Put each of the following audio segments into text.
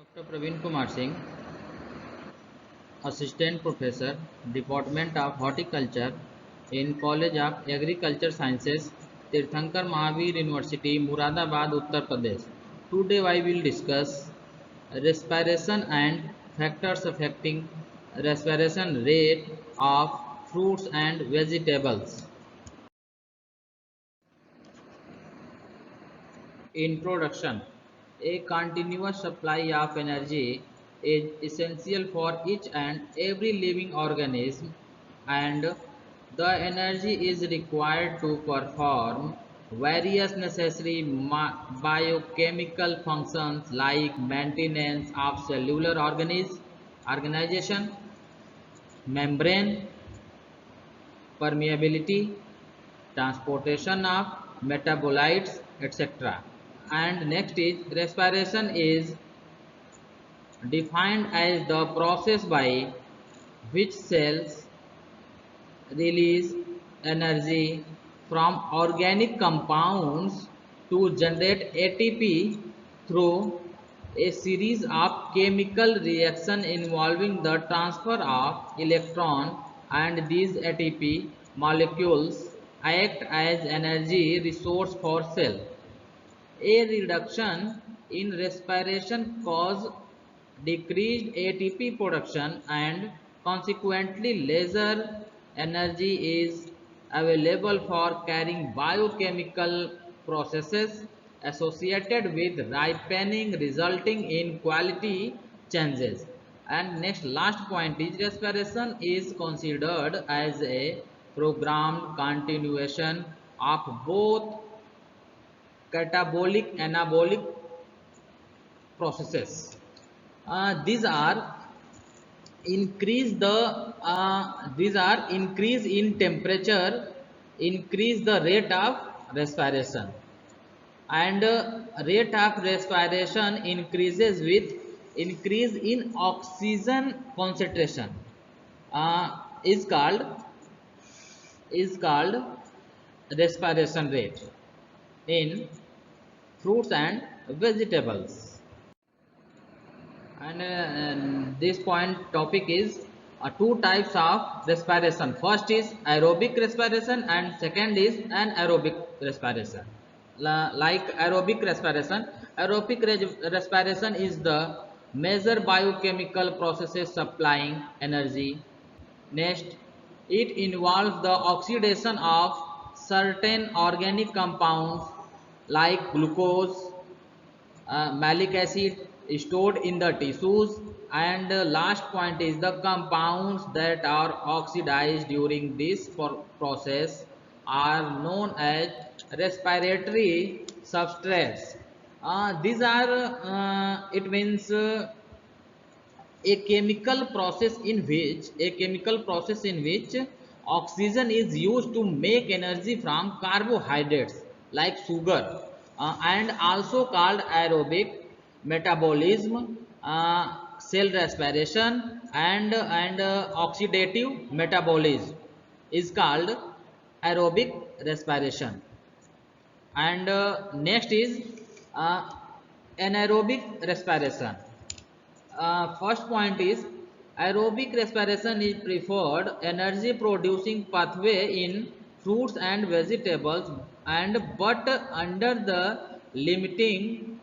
Dr. Praveen Kumar Singh, Assistant Professor, Department of Horticulture in College of Agriculture Sciences, Tirthankar Mahavir University, Muradabad, Uttar Pradesh. Today I will discuss respiration and factors affecting respiration rate of fruits and vegetables. Introduction. A continuous supply of energy is essential for each and every living organism, and the energy is required to perform various necessary biochemical functions like maintenance of cellular organization, membrane permeability, transportation of metabolites, etc. And next is respiration is defined as the process by which cells release energy from organic compounds to generate ATP through a series of chemical reactions involving the transfer of electron, and these ATP molecules act as energy resource for cell. A reduction in respiration causes decreased ATP production, and consequently lesser energy is available for carrying biochemical processes associated with ripening, resulting in quality changes. And next last point is respiration is considered as a programmed continuation of both catabolic anabolic processes. These are increase in temperature, increase the rate of respiration, and rate of respiration increases with increase in oxygen concentration, uh, is called is called respiration rate in fruits and vegetables. And this point topic is two types of respiration. First is aerobic respiration and second is anaerobic respiration. Like aerobic respiration is the major biochemical processes supplying energy. Next, it involves the oxidation of certain organic compounds like glucose, malic acid stored in the tissues, and last point is the compounds that are oxidized during this process are known as respiratory substrates. These are it means a chemical process in which oxygen is used to make energy from carbohydrates like sugar, and also called aerobic metabolism, cell respiration, and oxidative metabolism is called aerobic respiration. And next is uh, anaerobic respiration. First point is aerobic respiration is preferred energy producing pathway in fruits and vegetables, and but under the limiting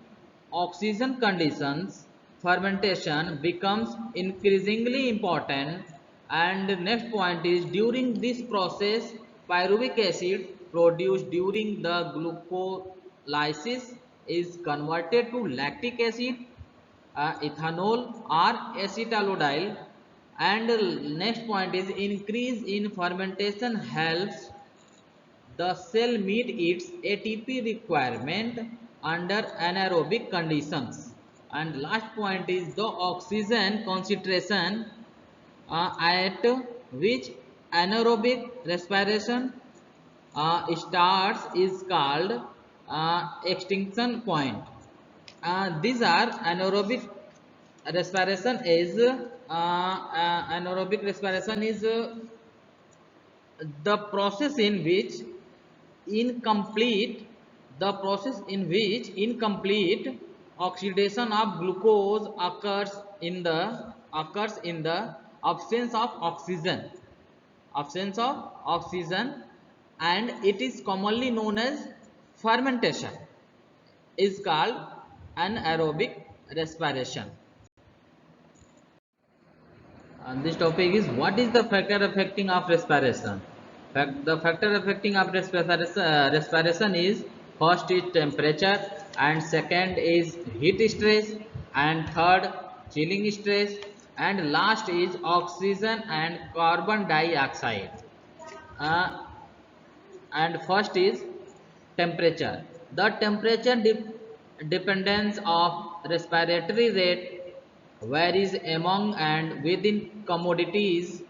oxygen conditions fermentation becomes increasingly important. And next point is during this process pyruvic acid produced during the glucolysis is converted to lactic acid, ethanol or acetaldehyde. And next point is increase in fermentation helps the cell meet its ATP requirement under anaerobic conditions. And last point is the oxygen concentration at which anaerobic respiration starts is called extinction point. These are anaerobic respiration is the process in which incomplete incomplete oxidation of glucose occurs in the absence of oxygen, and it is commonly known as fermentation, is called anaerobic respiration. And this topic is, what is the factor affecting of respiration? The factor affecting of respiration is, first is temperature, and second is heat stress, and third chilling stress, and last is oxygen and carbon dioxide. Uh, and first is temperature. The temperature dependence of respiratory rate varies among and within commodities.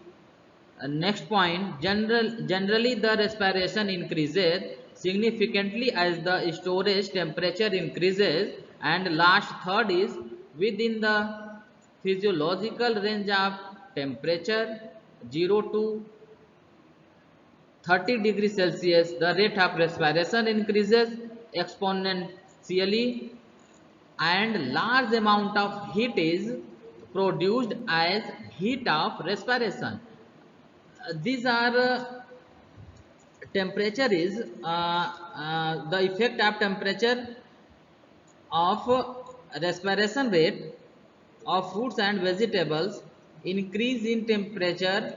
Next point, generally the respiration increases significantly as the storage temperature increases, and last third is within the physiological range of temperature 0 to 30 degrees Celsius, the rate of respiration increases exponentially, and large amount of heat is produced as heat of respiration. These are temperature is the effect of temperature of respiration rate of fruits and vegetables. Increase in temperature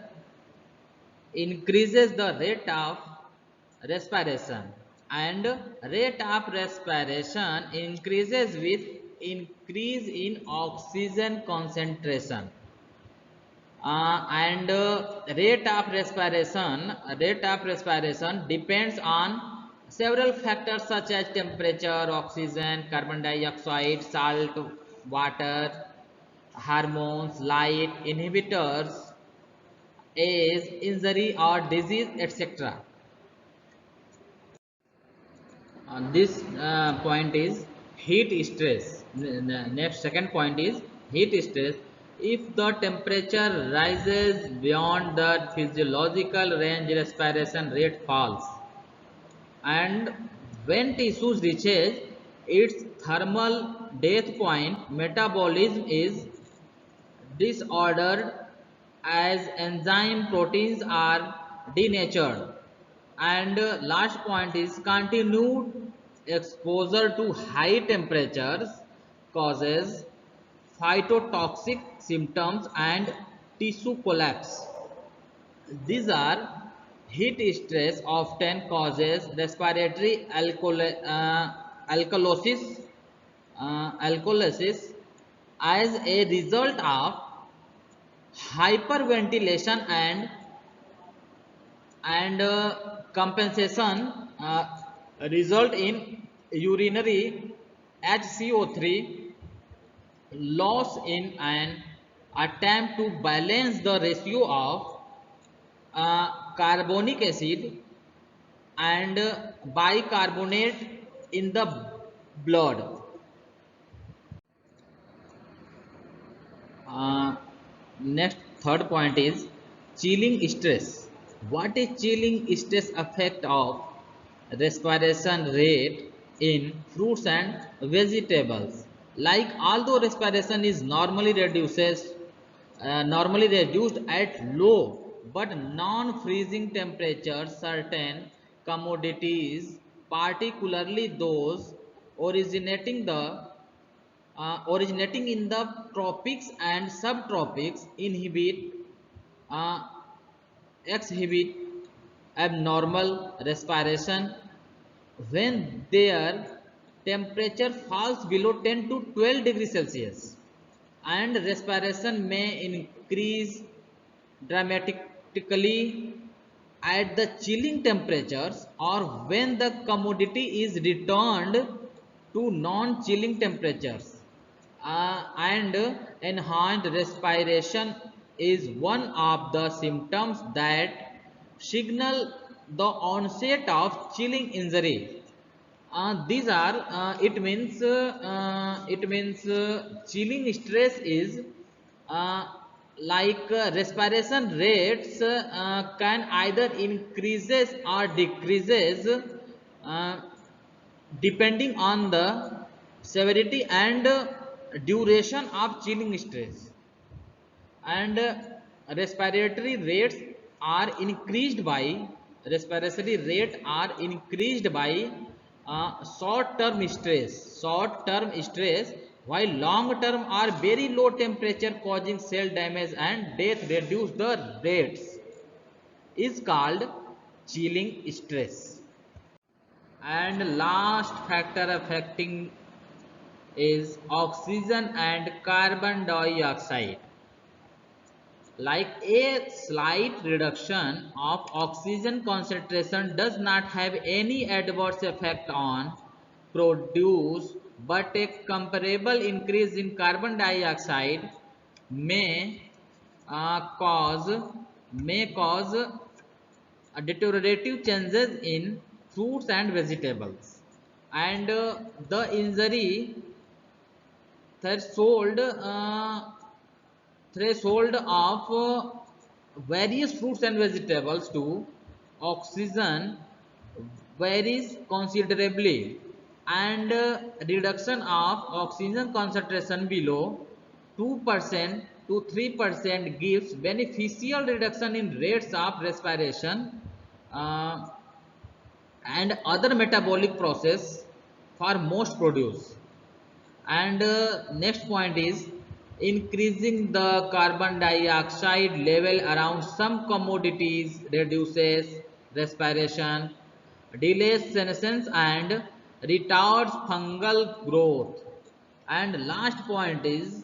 increases the rate of respiration, and rate of respiration increases with increase in oxygen concentration. And rate of respiration depends on several factors such as temperature, oxygen, carbon dioxide, salt, water, hormones, light, inhibitors, age, injury or disease, etc. This point is heat stress. Next, second point is heat stress. If the temperature rises beyond the physiological range, respiration rate falls, and when tissues reaches its thermal death point, metabolism is disordered as enzyme proteins are denatured. And last point is continued exposure to high temperatures causes phytotoxic symptoms and tissue collapse. These are heat stress often causes respiratory alkalosis as a result of hyperventilation and compensation result in urinary HCO3 loss in an attempt to balance the ratio of carbonic acid and bicarbonate in the blood. Uh, Next, third point is chilling stress. What is chilling stress effect of respiration rate in fruits and vegetables? Like, although respiration is normally reduced at low but non-freezing temperatures, certain commodities, particularly those originating the originating in the tropics and subtropics, uh, exhibit abnormal respiration when their temperature falls below 10 to 12 degrees Celsius, and respiration may increase dramatically at the chilling temperatures or when the commodity is returned to non-chilling temperatures. And enhanced respiration is one of the symptoms that signal the onset of chilling injury. These are it means chilling stress is uh, respiration rates can either increases or decreases uh, depending on the severity and duration of chilling stress, and respiratory rate are increased by short term stress, while long term are very low temperature causing cell damage and death. Reduce the rates is called chilling stress. And last factor affecting is oxygen and carbon dioxide. Like a slight reduction of oxygen concentration does not have any adverse effect on produce, but a comparable increase in carbon dioxide may cause deteriorative changes in fruits and vegetables, and the injury threshold threshold of various fruits and vegetables to oxygen varies considerably, and reduction of oxygen concentration below 2% to 3% gives beneficial reduction in rates of respiration uh, and other metabolic process for most produce. And next point is increasing the carbon dioxide level around some commodities reduces respiration, delays senescence, and retards fungal growth. And last point is,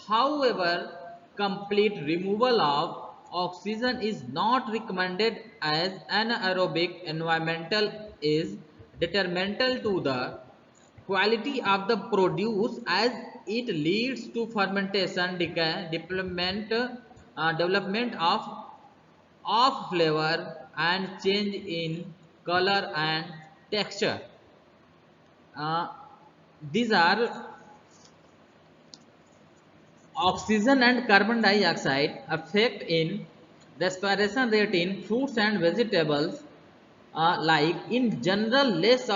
however, complete removal of oxygen is not recommended as anaerobic environmental is detrimental to the quality of the produce, as it leads to fermentation decay, development of flavor, and change in color and texture. uh, these are oxygen and carbon dioxide effect in respiration rate in fruits and vegetables. Like in general less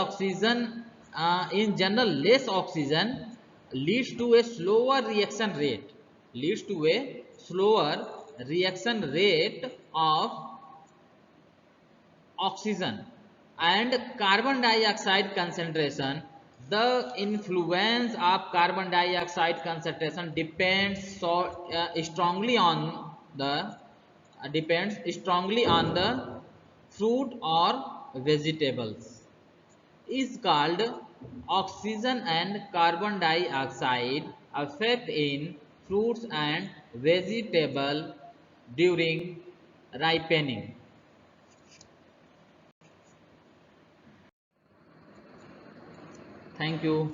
oxygen leads to a slower reaction rate of oxygen and carbon dioxide concentration. The influence of carbon dioxide concentration the depends strongly on the fruit or vegetables, is called oxygen and carbon dioxide effect in fruits and vegetable during ripening. Thank you.